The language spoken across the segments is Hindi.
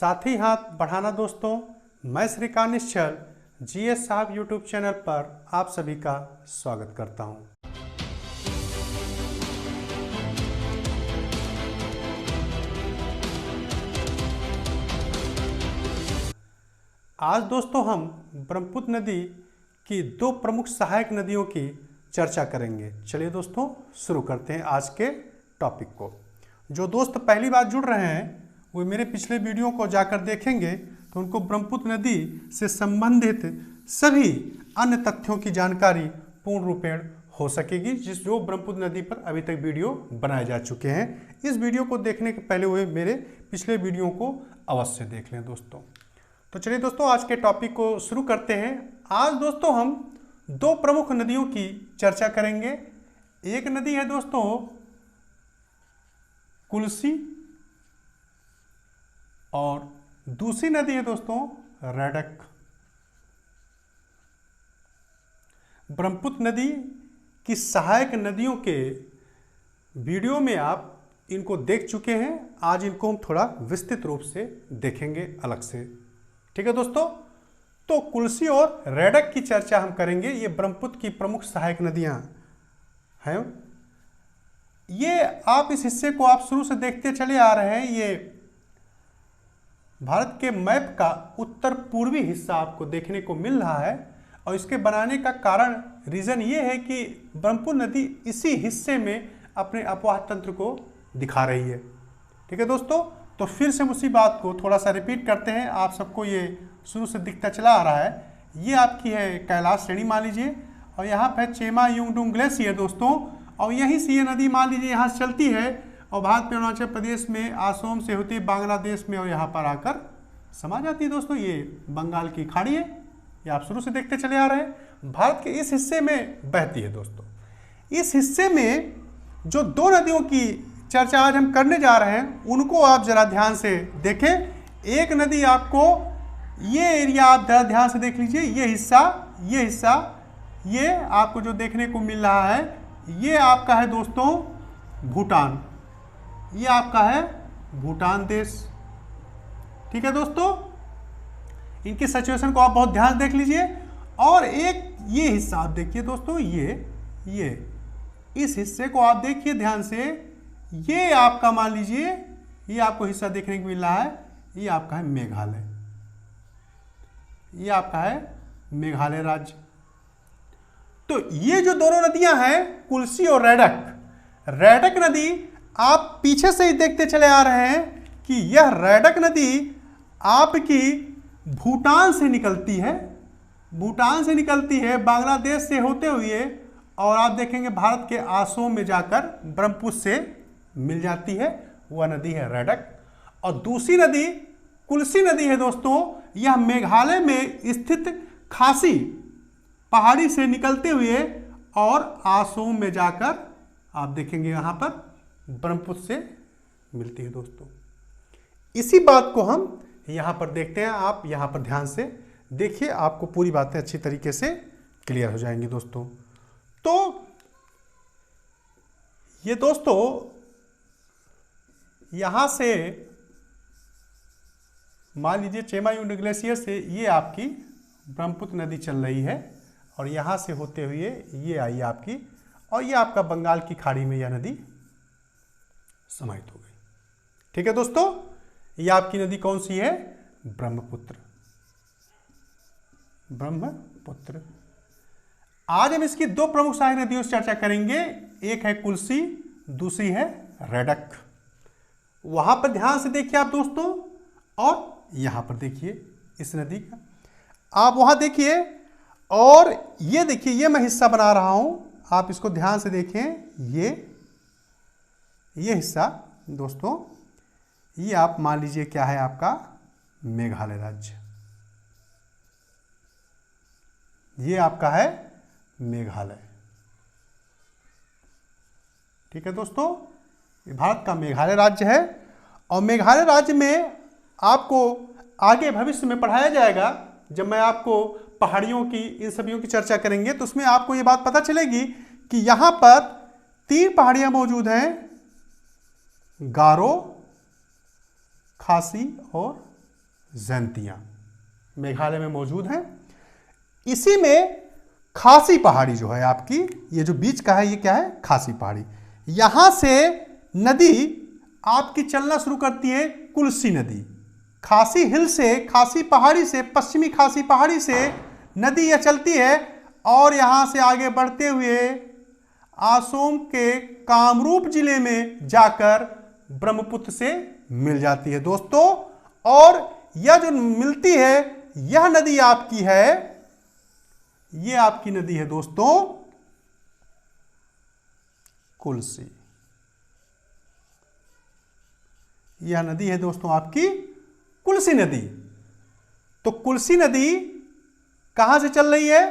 साथ ही हाथ बढ़ाना। दोस्तों, मैं श्रीकांत निश्चल जीएस साहब यूट्यूब चैनल पर आप सभी का स्वागत करता हूं। आज दोस्तों हम ब्रह्मपुत्र नदी की दो प्रमुख सहायक नदियों की चर्चा करेंगे। चलिए दोस्तों शुरू करते हैं आज के टॉपिक को। जो दोस्त पहली बार जुड़ रहे हैं वो मेरे पिछले वीडियो को जाकर देखेंगे तो उनको ब्रह्मपुत्र नदी से संबंधित सभी अन्य तथ्यों की जानकारी पूर्ण रूपेण हो सकेगी, जो ब्रह्मपुत्र नदी पर अभी तक वीडियो बनाए जा चुके हैं। इस वीडियो को देखने के पहले हुए मेरे पिछले वीडियो को अवश्य देख लें दोस्तों। तो चलिए दोस्तों आज के टॉपिक को शुरू करते हैं। आज दोस्तों हम दो प्रमुख नदियों की चर्चा करेंगे। एक नदी है दोस्तों कुल्सी और दूसरी नदी है दोस्तों रैडक। ब्रह्मपुत्र नदी की सहायक नदियों के वीडियो में आप इनको देख चुके हैं। आज इनको हम थोड़ा विस्तृत रूप से देखेंगे अलग से। ठीक है दोस्तों, तो कुल्सी और रैडक की चर्चा हम करेंगे। ये ब्रह्मपुत्र की प्रमुख सहायक नदियां हैं। ये आप इस हिस्से को आप शुरू से देखते चले आ रहे हैं। ये भारत के मैप का उत्तर पूर्वी हिस्सा आपको देखने को मिल रहा है और इसके बनाने का कारण रीजन ये है कि ब्रह्मपुत्र नदी इसी हिस्से में अपने अपवाह तंत्र को दिखा रही है। ठीक है दोस्तों, तो फिर से उसी बात को थोड़ा सा रिपीट करते हैं। आप सबको ये शुरू से दिखता चला आ रहा है। ये आपकी है कैलाश श्रेणी मान लीजिए और यहाँ पर चेमा युंगडुंग ग्लेशियर दोस्तों, और यहीं से ये नदी मान लीजिए यहाँ से चलती है और भारत में अरुणाचल प्रदेश में आसोम से होती है बांग्लादेश में और यहाँ पर आकर समा जाती है दोस्तों। ये बंगाल की खाड़ी है, ये आप शुरू से देखते चले आ रहे हैं। भारत के इस हिस्से में बहती है दोस्तों। इस हिस्से में जो दो नदियों की चर्चा आज हम करने जा रहे हैं उनको आप जरा ध्यान से देखें। एक नदी आपको ये एरिया आप जरा ध्यान से देख लीजिए। ये हिस्सा ये आपको जो देखने को मिल रहा है ये आपका है दोस्तों भूटान। ये आपका है भूटान देश। ठीक है दोस्तों, इनकी सिचुएशन को आप बहुत ध्यान से देख लीजिए। और एक ये हिस्सा आप देखिए दोस्तों, ये इस हिस्से को आप देखिए ध्यान से। ये आपका मान लीजिए ये आपको हिस्सा देखने को मिल रहा है। ये आपका है मेघालय। ये आपका है मेघालय राज्य। तो ये जो दोनों नदियां हैं कुल्सी और रैडक नदी आप पीछे से ही देखते चले आ रहे हैं कि यह रैडक नदी आपकी भूटान से निकलती है बांग्लादेश से होते हुए और आप देखेंगे भारत के आसोम में जाकर ब्रह्मपुत्र से मिल जाती है। वह नदी है रैडक। और दूसरी नदी कुल्सी नदी है दोस्तों। यह मेघालय में स्थित खासी पहाड़ी से निकलते हुए और आसोम में जाकर आप देखेंगे यहां पर ब्रह्मपुत्र से मिलती है दोस्तों। इसी बात को हम यहां पर देखते हैं। आप यहां पर ध्यान से देखिए, आपको पूरी बातें अच्छी तरीके से क्लियर हो जाएंगी दोस्तों। तो ये दोस्तों यहां से मान लीजिए चेमा युंगडुंग ग्लेशियर से ये आपकी ब्रह्मपुत्र नदी चल रही है और यहां से होते हुए ये आई आपकी, और ये आपका बंगाल की खाड़ी में यह नदी समाहित हो गई। ठीक है दोस्तों, ये आपकी नदी कौन सी है? ब्रह्मपुत्र। आज हम इसकी दो प्रमुख सहायक नदियों से चर्चा करेंगे। एक है कुल्सी, दूसरी है रैडक। वहां पर ध्यान से देखिए आप दोस्तों, और यहां पर देखिए इस नदी का आप वहां देखिए, और ये देखिए ये मैं हिस्सा बना रहा हूं, आप इसको ध्यान से देखें। ये हिस्सा दोस्तों ये आप मान लीजिए क्या है आपका मेघालय राज्य। ये आपका है मेघालय। ठीक है दोस्तों, ये भारत का मेघालय राज्य है। और मेघालय राज्य में आपको आगे भविष्य में पढ़ाया जाएगा। जब मैं आपको पहाड़ियों की इन सभी की चर्चा करेंगे तो उसमें आपको ये बात पता चलेगी कि यहां पर 3 पहाड़ियां मौजूद हैं, गारो, खासी और जयंतियां मेघालय में मौजूद हैं। इसी में खासी पहाड़ी जो है आपकी, ये जो बीच का है ये क्या है, खासी पहाड़ी। यहां से नदी आपकी चलना शुरू करती है, कुल्सी नदी। खासी हिल से, खासी पहाड़ी से, पश्चिमी खासी पहाड़ी से नदी यह चलती है और यहां से आगे बढ़ते हुए असम के कामरूप जिले में जाकर ब्रह्मपुत्र से मिल जाती है दोस्तों। और यह जो मिलती है यह नदी आपकी है, ये आपकी नदी है दोस्तों कुल्सी। यह नदी है दोस्तों आपकी कुल्सी नदी। तो कुल्सी नदी कहां से चल रही है?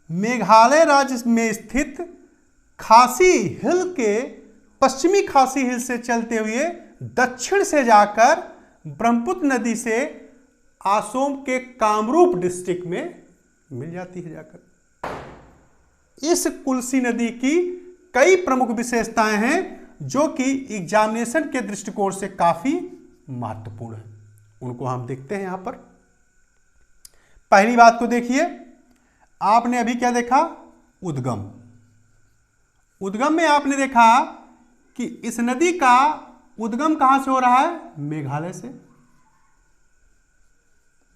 मेघालय राज्य में स्थित खासी हिल के, पश्चिमी खासी हिल से चलते हुए दक्षिण से जाकर ब्रह्मपुत्र नदी से असम के कामरूप डिस्ट्रिक्ट में मिल जाती है जाकर। इस कुल्सी नदी की कई प्रमुख विशेषताएं हैं जो कि एग्जामिनेशन के दृष्टिकोण से काफी महत्वपूर्ण है, उनको हम देखते हैं यहां पर। पहली बात को देखिए, आपने अभी क्या देखा? उद्गम। उद्गम में आपने देखा कि इस नदी का उद्गम कहां से हो रहा है? मेघालय से।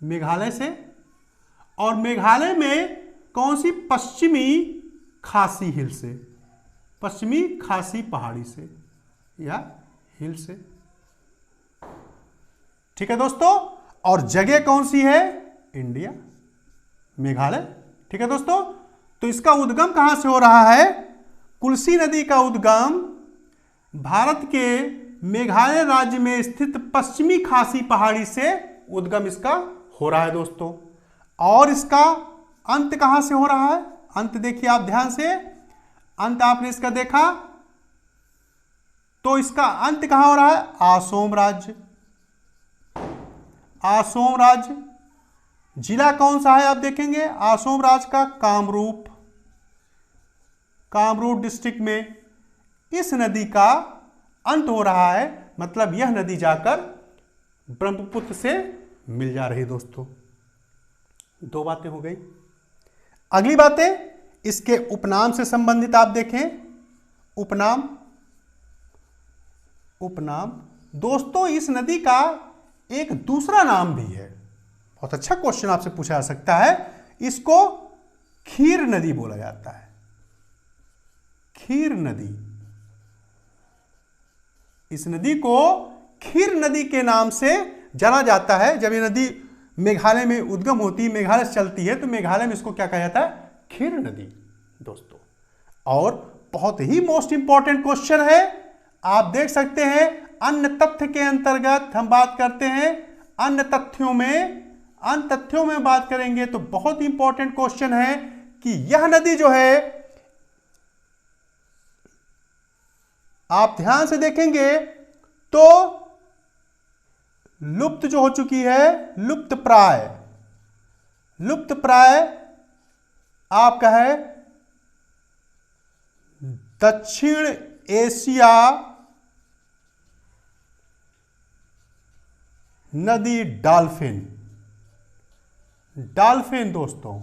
मेघालय से। और मेघालय में कौन सी? पश्चिमी खासी हिल से, पश्चिमी खासी पहाड़ी से या हिल से। ठीक है दोस्तों। और जगह कौन सी है? इंडिया, मेघालय। ठीक है दोस्तों। तो इसका उद्गम कहां से हो रहा है? कुल्सी नदी का उद्गम भारत के मेघालय राज्य में स्थित पश्चिमी खासी पहाड़ी से उद्गम इसका हो रहा है दोस्तों। और इसका अंत कहां से हो रहा है? अंत देखिए आप ध्यान से, अंत आपने इसका देखा तो इसका अंत कहां हो रहा है? असम राज्य। असम राज्य। जिला कौन सा है आप देखेंगे? असम राज्य का कामरूप, कामरूप डिस्ट्रिक्ट में इस नदी का अंत हो रहा है। मतलब यह नदी जाकर ब्रह्मपुत्र से मिल जा रही दोस्तों। दो बातें हो गई। अगली बातें इसके उपनाम से संबंधित आप देखें। उपनाम, उपनाम दोस्तों इस नदी का एक दूसरा नाम भी है। बहुत अच्छा क्वेश्चन आपसे पूछा जा सकता है। इसको खीर नदी बोला जाता है। खीर नदी। इस नदी को खीर नदी के नाम से जाना जाता है। जब ये नदी मेघालय में उद्गम होती है, मेघालय से चलती है, तो मेघालय में इसको क्या कहा जाता है? खीर नदी दोस्तों। और बहुत ही मोस्ट इंपॉर्टेंट क्वेश्चन है, आप देख सकते हैं। अन्य तथ्य के अंतर्गत हम बात करते हैं। अन्य तथ्यों में बात करेंगे तो बहुत इंपॉर्टेंट क्वेश्चन है कि यह नदी जो है, आप ध्यान से देखेंगे तो लुप्त जो हो चुकी है, लुप्त प्राय, लुप्त प्राय आपका है दक्षिण एशिया नदी डॉल्फिन। डॉल्फिन दोस्तों,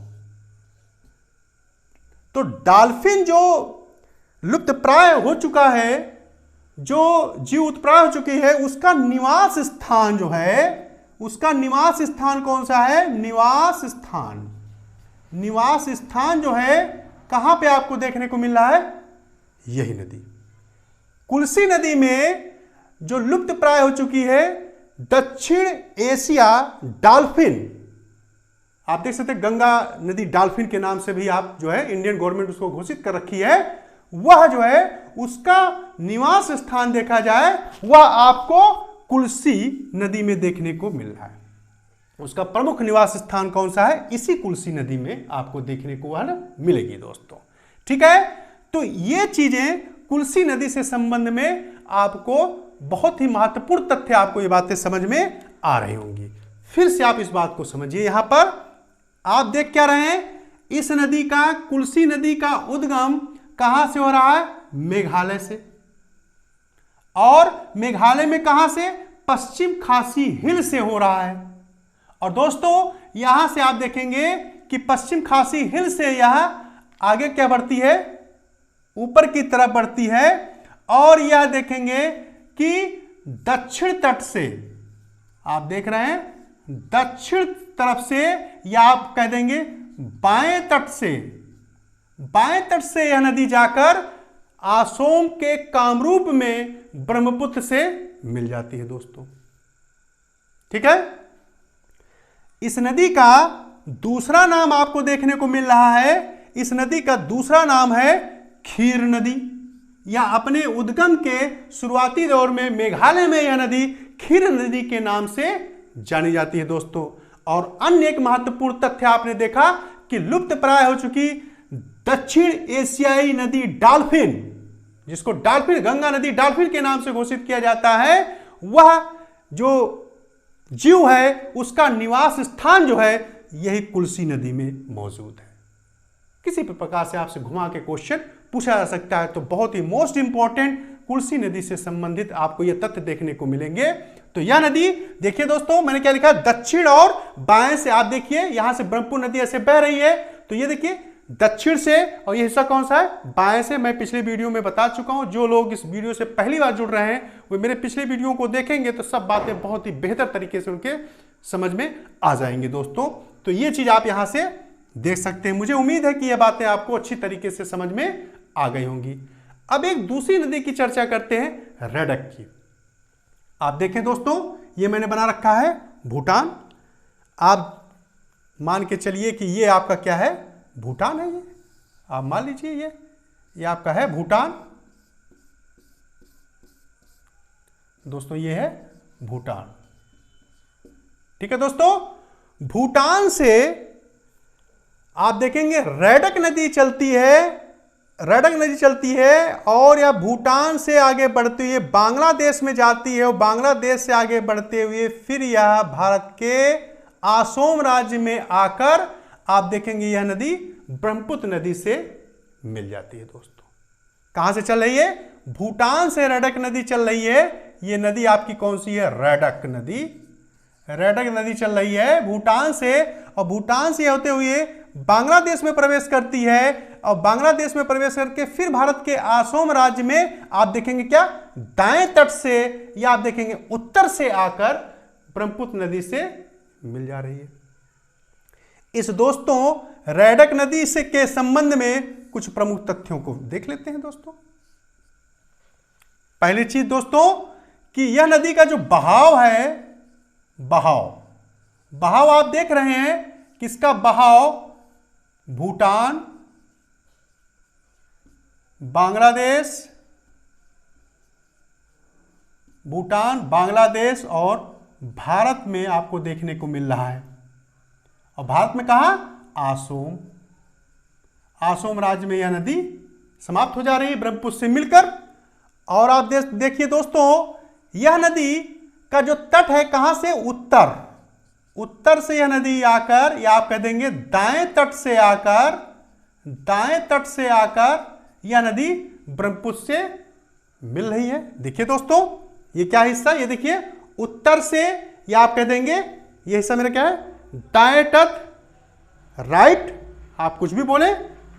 तो डॉल्फिन जो लुप्त प्राय हो चुका है, जो जीव उत्प्राय हो चुकी है, उसका निवास स्थान जो है, उसका निवास स्थान कौन सा है? निवास स्थान। निवास स्थान जो है कहां पे आपको देखने को मिल रहा है? यही नदी कुल्सी नदी में जो लुप्त प्राय हो चुकी है दक्षिण एशिया डॉल्फिन। आप देख सकते हैं गंगा नदी डॉल्फिन के नाम से भी आप जो है इंडियन गवर्नमेंट उसको घोषित कर रखी है। वह जो है उसका निवास स्थान देखा जाए, वह आपको कुल्सी नदी में देखने को मिल रहा है। उसका प्रमुख निवास स्थान कौन सा है? इसी कुल्सी नदी में आपको देखने को वह मिलेगी दोस्तों। ठीक है। तो ये चीजें कुल्सी नदी से संबंध में आपको बहुत ही महत्वपूर्ण तथ्य, आपको ये बातें समझ में आ रही होंगी। फिर से आप इस बात को समझिए। यहां पर आप देख क्या रहे हैं? इस नदी का, कुल्सी नदी का उद्गम कहां से हो रहा है? मेघालय से। और मेघालय में कहां से? पश्चिम खासी हिल से हो रहा है। और दोस्तों यहां से आप देखेंगे कि पश्चिम खासी हिल से यह आगे क्या बढ़ती है, ऊपर की तरफ बढ़ती है। और यह देखेंगे कि दक्षिण तट से, आप देख रहे हैं दक्षिण तरफ से, या आप कह देंगे बाएं तट से यह नदी जाकर असम के कामरूप में ब्रह्मपुत्र से मिल जाती है दोस्तों। ठीक है, इस नदी का दूसरा नाम आपको देखने को मिल रहा है। इस नदी का दूसरा नाम है खीर नदी, या अपने उद्गम के शुरुआती दौर में मेघालय में यह नदी खीर नदी के नाम से जानी जाती है दोस्तों। और अन्य एक महत्वपूर्ण तथ्य आपने देखा कि लुप्त प्राय हो चुकी दक्षिण एशियाई नदी डॉल्फिन, जिसको डॉल्फिन, गंगा नदी डॉल्फिन के नाम से घोषित किया जाता है, वह जो जीव है उसका निवास स्थान जो है यही कुल्सी नदी में मौजूद है। किसी भी प्रकार से आपसे घुमा के क्वेश्चन पूछा जा सकता है, तो बहुत ही मोस्ट इंपॉर्टेंट कुल्सी नदी से संबंधित आपको यह तथ्य देखने को मिलेंगे। तो यह नदी देखिए दोस्तों, मैंने क्या लिखा, दक्षिण और बाएं से, आप देखिए यहां से ब्रह्मपुत्र नदी ऐसे बह रही है, तो ये देखिए दक्षिण से, और ये हिस्सा कौन सा है, बाएं से। मैं पिछले वीडियो में बता चुका हूं, जो लोग इस वीडियो से पहली बार जुड़ रहे हैं वो मेरे पिछले वीडियो को देखेंगे तो सब बातें बहुत ही बेहतर तरीके से उनके समझ में आ जाएंगी दोस्तों। तो ये चीज आप यहां से देख सकते हैं। मुझे उम्मीद है कि ये बातें आपको अच्छी तरीके से समझ में आ गई होंगी। अब एक दूसरी नदी की चर्चा करते हैं, रैडक की। आप देखें दोस्तों, ये मैंने बना रखा है भूटान। आप मान के चलिए कि ये आपका क्या है, भूटान है। ये आप मान लीजिए ये आपका है भूटान दोस्तों, ये है भूटान। ठीक है दोस्तों, भूटान से आप देखेंगे रैडक नदी चलती है, और यह भूटान से आगे बढ़ती हुई बांग्लादेश में जाती है, और बांग्लादेश से आगे बढ़ते हुए फिर यह भारत के असम राज्य में आकर आप देखेंगे यह नदी ब्रह्मपुत्र नदी से मिल जाती है दोस्तों। कहां से चल रही है, भूटान से रैडक नदी चल रही है। यह नदी आपकी कौन सी है, रैडक नदी। रैडक नदी चल रही है भूटान से, और भूटान से होते हुए बांग्लादेश में प्रवेश करती है, और बांग्लादेश में प्रवेश करके फिर भारत के असम राज्य में आप देखेंगे क्या, दाएं तट से, या आप देखेंगे उत्तर से आकर ब्रह्मपुत्र नदी से मिल जा रही है। इस दोस्तों रैडक नदी से के संबंध में कुछ प्रमुख तथ्यों को देख लेते हैं दोस्तों। पहली चीज दोस्तों कि यह नदी का जो बहाव है, बहाव आप देख रहे हैं, किसका बहाव, भूटान, बांग्लादेश और भारत में आपको देखने को मिल रहा है। और भारत में कहा, असम राज्य में यह नदी समाप्त हो जा रही है ब्रह्मपुत्र से मिलकर। और आप देखिए दोस्तों, यह नदी का जो तट है कहां से, उत्तर से यह नदी आकर, या आप कह देंगे दाएं तट से आकर यह नदी ब्रह्मपुत्र से मिल रही है। देखिए दोस्तों, ये क्या हिस्सा, ये देखिए उत्तर से, या आप कह देंगे ये हिस्सा मेरा क्या है, दाएं तट, राइट, आप कुछ भी बोले,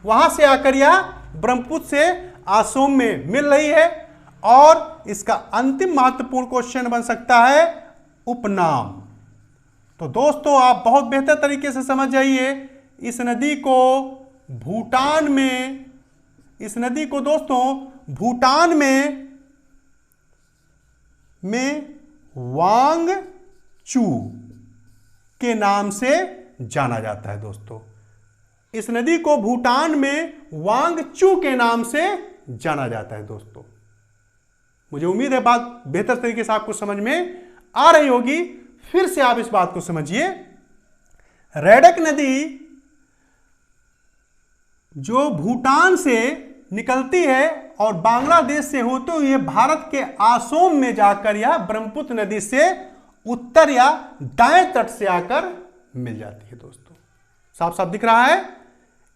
वहां से आकर यह ब्रह्मपुत्र से असम में मिल रही है। और इसका अंतिम महत्वपूर्ण क्वेश्चन बन सकता है उपनाम। तो दोस्तों आप बहुत बेहतर तरीके से समझ जाइए, इस नदी को दोस्तों भूटान में वांगचू के नाम से जाना जाता है दोस्तों। इस नदी को भूटान में वांगचू के नाम से जाना जाता है दोस्तों। मुझे उम्मीद है बात बेहतर तरीके से आपको समझ में आ रही होगी। फिर से आप इस बात को समझिए, रैडक नदी जो भूटान से निकलती है और बांग्लादेश से होते हुए भारत के असम में जाकर यह ब्रह्मपुत्र नदी से उत्तर या दाएं तट से आकर मिल जाती है दोस्तों। साफ साफ दिख रहा है।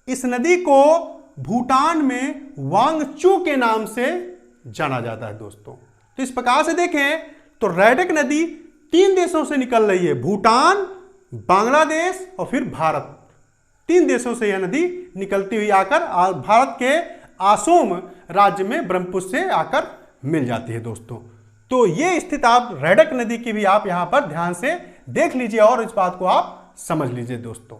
इस नदी को भूटान में वांगचू के नाम से जाना जाता है दोस्तों। तो इस प्रकार से देखें तो रैडक नदी 3 देशों से निकल रही है, भूटान, बांग्लादेश और फिर भारत, 3 देशों से यह नदी निकलती हुई आकर भारत के असम राज्य में ब्रह्मपुत्र से आकर मिल जाती है दोस्तों। तो ये स्थित आप रैडक नदी की भी आप यहां पर ध्यान से देख लीजिए और इस बात को आप समझ लीजिए दोस्तों।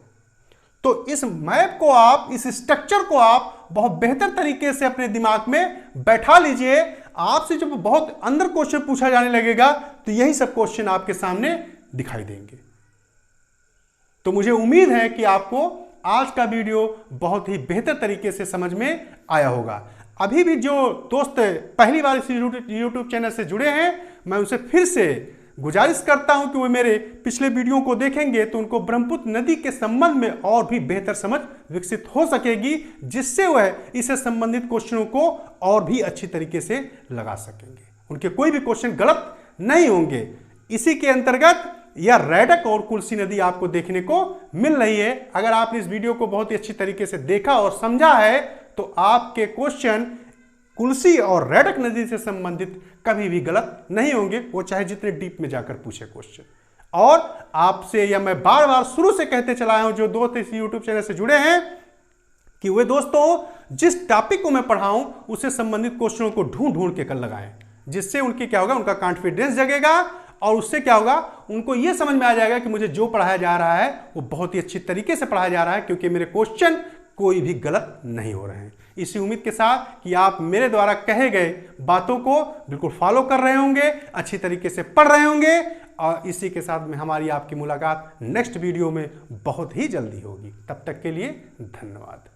तो इस मैप को आप, इस स्ट्रक्चर को आप बहुत बेहतर तरीके से अपने दिमाग में बैठा लीजिए। आपसे जब बहुत अंदर क्वेश्चन पूछा जाने लगेगा तो यही सब क्वेश्चन आपके सामने दिखाई देंगे। तो मुझे उम्मीद है कि आपको आज का वीडियो बहुत ही बेहतर तरीके से समझ में आया होगा। अभी भी जो दोस्त पहली बार इस यूट्यूब चैनल से जुड़े हैं, मैं उनसे फिर से गुजारिश करता हूं कि वो मेरे पिछले वीडियो को देखेंगे तो उनको ब्रह्मपुत्र नदी के संबंध में और भी बेहतर समझ विकसित हो सकेगी, जिससे वह इससे संबंधित क्वेश्चनों को और भी अच्छी तरीके से लगा सकेंगे। उनके कोई भी क्वेश्चन गलत नहीं होंगे। इसी के अंतर्गत यह रैडक और कुल्सी नदी आपको देखने को मिल रही है। अगर आपने इस वीडियो को बहुत ही अच्छी तरीके से देखा और समझा है तो आपके क्वेश्चन कुल्सी और रैडक नदी से संबंधित कभी भी गलत नहीं होंगे, वो चाहे जितने डीप में जाकर पूछे क्वेश्चन। और आपसे यह मैं बार बार शुरू से कहते चला आया हूं, जो दोस्त इस यूट्यूब चैनल से जुड़े हैं, कि वे दोस्तों जिस टॉपिक को मैं पढ़ाऊं उससे संबंधित क्वेश्चनों को ढूंढ ढूंढ के कर लगाएं, जिससे उनकी क्या होगा, उनका कॉन्फिडेंस जगेगा और उससे क्या होगा, उनको यह समझ में आ जाएगा कि मुझे जो पढ़ाया जा रहा है वो बहुत ही अच्छी तरीके से पढ़ाया जा रहा है, क्योंकि मेरे क्वेश्चन कोई भी गलत नहीं हो रहे हैं। इसी उम्मीद के साथ कि आप मेरे द्वारा कहे गए बातों को बिल्कुल फॉलो कर रहे होंगे, अच्छी तरीके से पढ़ रहे होंगे, और इसी के साथ में हमारी आपकी मुलाकात नेक्स्ट वीडियो में बहुत ही जल्दी होगी। तब तक के लिए धन्यवाद।